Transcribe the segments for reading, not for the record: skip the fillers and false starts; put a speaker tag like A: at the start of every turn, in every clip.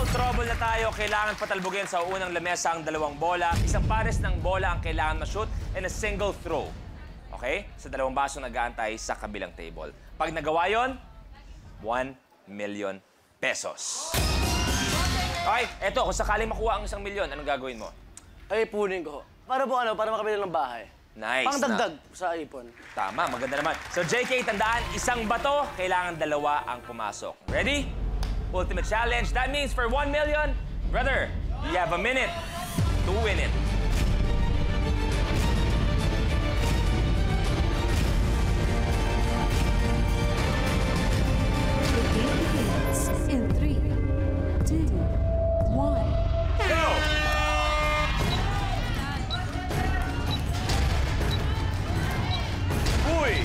A: Double trouble na tayo. Kailangan patalbogin sa unang lamesa ang dalawang bola. Isang pares ng bola ang kailangan ma-shoot and a single throw. Okay? Sa dalawang baso nag-aantay sa kabilang table. Pag nagawa yon, 1 million pesos. Okay, eto, kung sakaling makuha ang 1 milyon, anong gagawin mo?
B: Ay, ipunin ko. Para po para makabili ng bahay.
A: Nice.
B: Pangdagdag sa ipon.
A: Tama, maganda naman. So, JK, tandaan, isang bato, kailangan dalawa ang pumasok. Ready? Ultimate challenge. That means for 1 million, brother, you have a minute to win it.
C: In 3, 2, 1.
A: Go! Uy!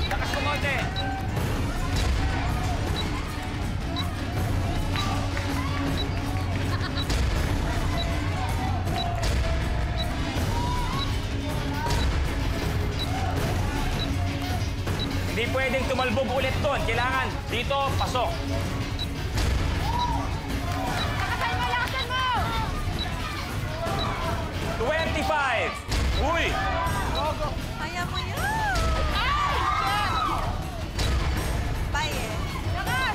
A: Lakas kumonte! Hindi pwedeng tumalbog ulit doon. Kailangan dito, pasok.
D: Lakasan mo!
A: 25! Uy!
D: Kaya mo yun! Bye eh. Lakas!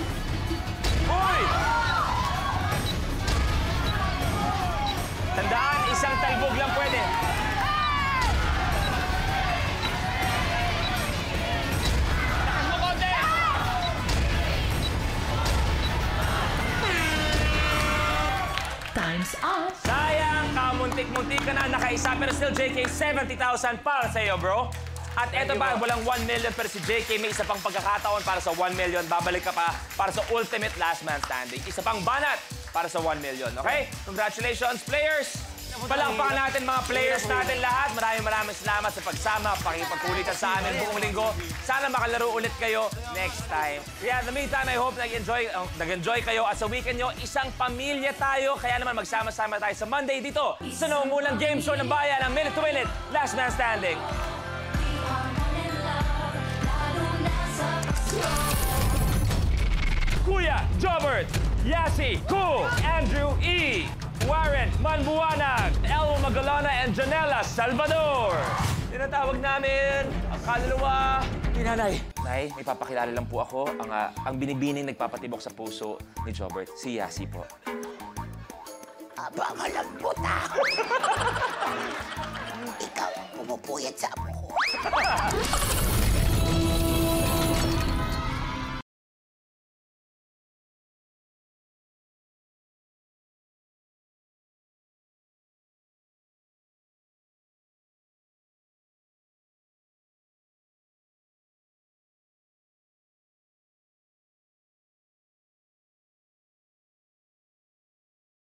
A: Uy! Tandaan, isang talbog lang pwede. Lakas mo konti!
C: Time's up.
A: Sayang, kamuntik-muntik ka na nakaisa, pero still, JK, 70,000 para sa iyo, bro. At eto pa, walang 1 million, pero si JK may isa pang pagkakataon para sa 1 million. Babalik ka pa para sa ultimate last man standing. Isa pang banat para sa 1 million, okay? Congratulations, players! Palakpakan natin mga players natin lahat. Maraming salamat sa pagsama, pakipagkulitan sa amin buong linggo. Sana makalaro ulit kayo next time. Yeah, in the meantime, I hope nag-enjoy kayo. At sa weekend nyo, isang pamilya tayo. Kaya naman magsama-sama tayo sa Monday dito sa nauungulang game show ng bayan, ang Minute to Win It, Last Man Standing. Kuya Jobert, Yasi, Cool, Andrew E., Warren Manbuanag, Elmo Magalona, and Janela Salvador. Tinatawag namin ang kaluluwa ni Nanay. Nay, may papakilala lang po ako. Ang binibining nagpapatibok sa puso ni Jobert, si Yasi po.
E: Aba, malambot ako. Ikaw ang pumupuyat sa amo ko.